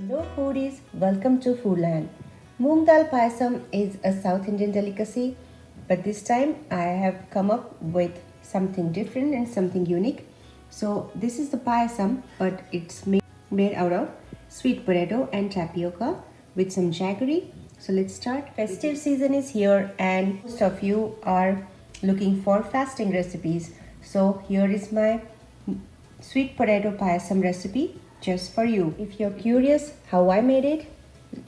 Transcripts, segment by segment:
Hello foodies, welcome to Foodland. Moong dal payasam is a South Indian delicacy, but this time I have come up with something different and something unique. So this is the payasam, but it's made out of sweet potato and tapioca with some jaggery. So let's start. Festive season is here and most of you are looking for fasting recipes. So here is my sweet potato payasam recipe just for you. If you're curious how I made it,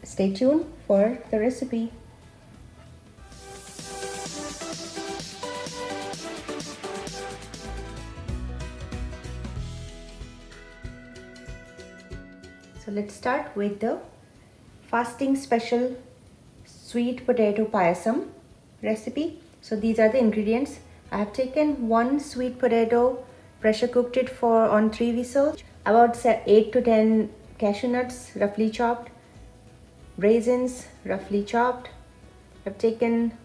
stay tuned for the recipe. So let's start with the fasting special sweet potato payasam recipe. So these are the ingredients. I have taken one sweet potato, pressure cooked it for on 3 whistles, about 8 to 10 cashew nuts roughly chopped, raisins roughly chopped. I've taken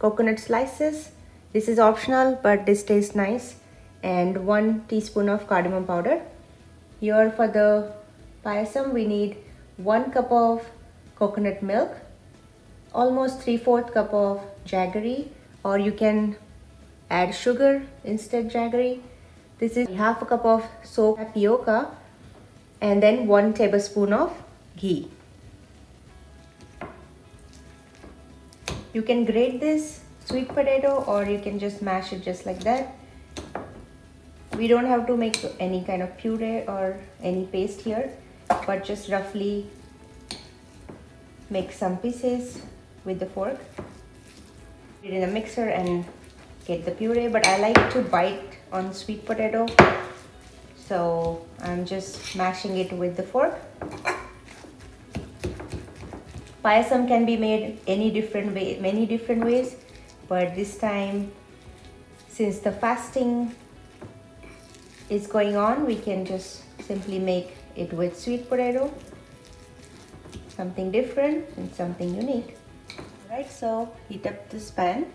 coconut slices. This is optional but this tastes nice, and 1 teaspoon of cardamom powder. Here for the payasam we need 1 cup of coconut milk, almost 3/4 cup of jaggery, or you can add sugar instead jaggery. This is half a cup of soaked tapioca, and then 1 tablespoon of ghee. You can grate this sweet potato or you can just mash it just like that. We don't have to make any kind of puree or any paste here, but just roughly make some pieces with the fork. Put it in a mixer and get the puree, but I like to bite on sweet potato, so I'm just mashing it with the fork. Payasam can be made many different ways, but this time, since the fasting is going on, we can just simply make it with sweet potato, something different and something unique. Alright, so heat up this pan,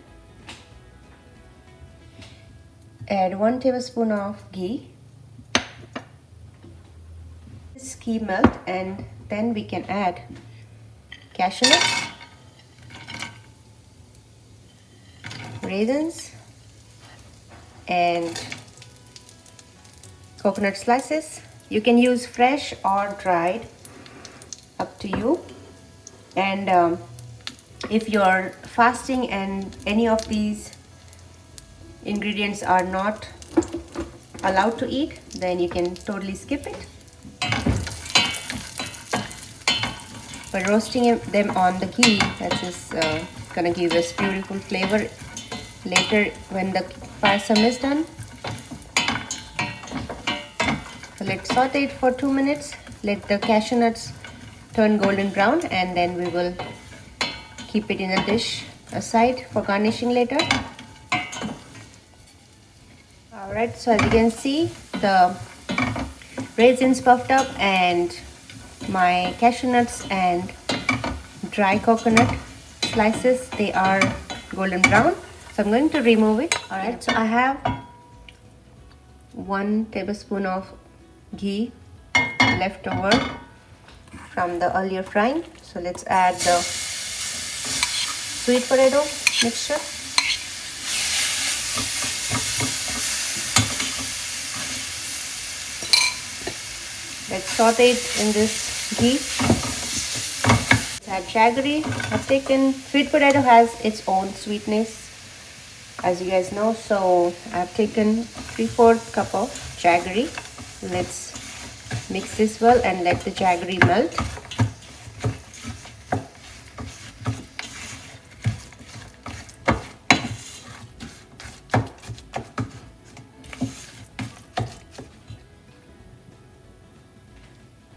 add 1 tablespoon of ghee. This ghee melt, and then we can add cashew nuts, raisins, and coconut slices. You can use fresh or dried, up to you. And if you're fasting and any of these ingredients are not allowed to eat, then you can totally skip it. But roasting them on the ghee, that's just gonna give us beautiful flavor later when the payasam is done. So let's saute it for 2 minutes. Let the cashew nuts turn golden brown, and then we will keep it in a dish aside for garnishing later. Alright, so as you can see, the raisins puffed up and my cashew nuts and dry coconut slices, they are golden brown. So I'm going to remove it. Alright, so I have 1 tablespoon of ghee left over from the earlier frying. So let's add the sweet potato mixture. Let's saute it in this ghee. Let's add jaggery. I've taken, sweet potato has its own sweetness, as you guys know, so I've taken 3/4 cup of jaggery. Let's mix this well and let the jaggery melt.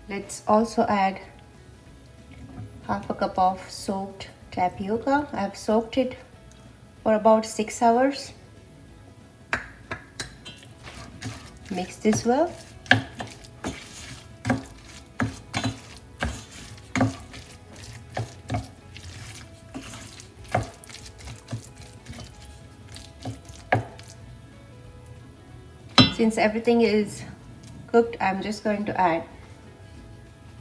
Let's also add half a cup of soaked tapioca. I've soaked it for about 6 hours. Mix this well. Since everything is cooked, I'm just going to add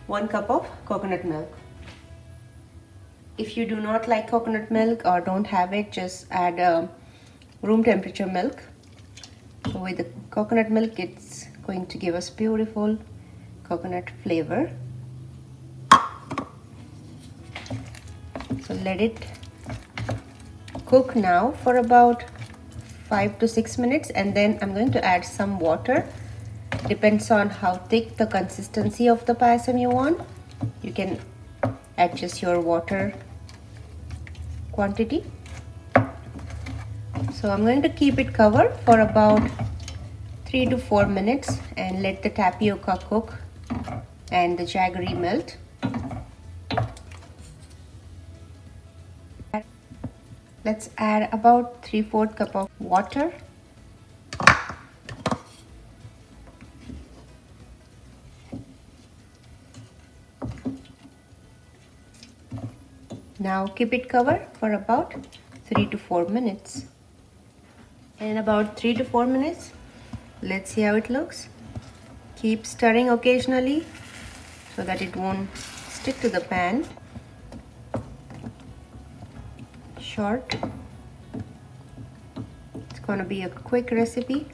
1 cup of coconut milk. If you do not like coconut milk or don't have it, just add room temperature milk. So with the coconut milk, it's going to give us beautiful coconut flavor. So let it cook now for about 5 to 6 minutes, and then I'm going to add some water. Depends on how thick the consistency of the payasam you want. You can adjust your water quantity. So I'm going to keep it covered for about 3 to 4 minutes and let the tapioca cook and the jaggery melt. Let's add about 3/4 cup of water. Now keep it covered for about 3 to 4 minutes. In about 3 to 4 minutes, let's see how it looks. Keep stirring occasionally so that it won't stick to the pan. Short. It's gonna be a quick recipe.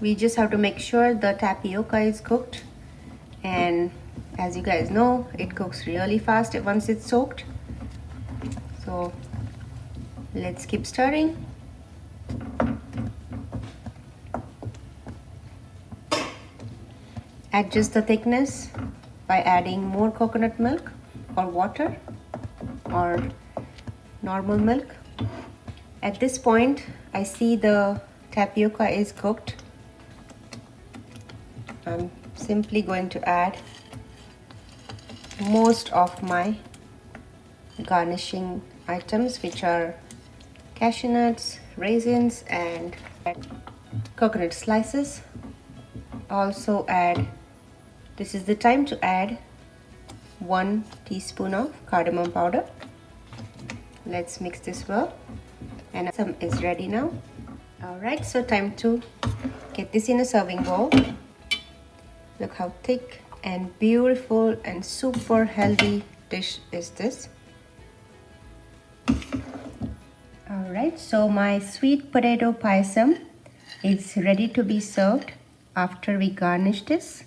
We just have to make sure the tapioca is cooked, and as you guys know, it cooks really fast once it's soaked. So let's keep stirring. Adjust the thickness by adding more coconut milk or water or normal milk. At this point, I see the tapioca is cooked. I'm simply going to add most of my garnishing items, which are cashew nuts, raisins, and coconut slices. Also add, this is the time to add 1 teaspoon of cardamom powder. Let's mix this well, and some is ready now. Alright, so time to get this in a serving bowl. Look how thick and beautiful and super healthy dish is this. Alright, so my sweet potato payasam is ready to be served. After we garnish this,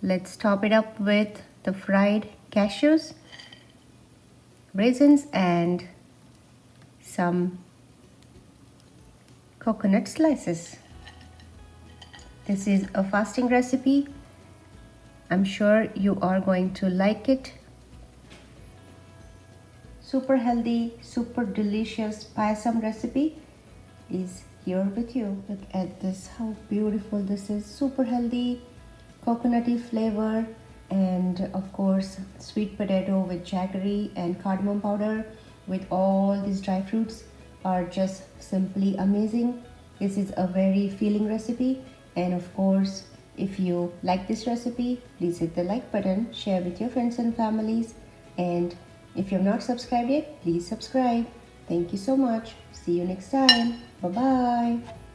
let's top it up with the fried cashews, raisins, and some coconut slices. This is a fasting recipe. I'm sure you are going to like it. Super healthy, super delicious payasam recipe is here with you. Look at this, how beautiful this is. Super healthy, coconutty flavor, and of course sweet potato with jaggery and cardamom powder with all these dry fruits are just simply amazing. This is a very filling recipe, and of course, if you like this recipe, please hit the like button, share with your friends and families, and if you have not subscribed yet, please subscribe. Thank you so much. See you next time. Bye-bye.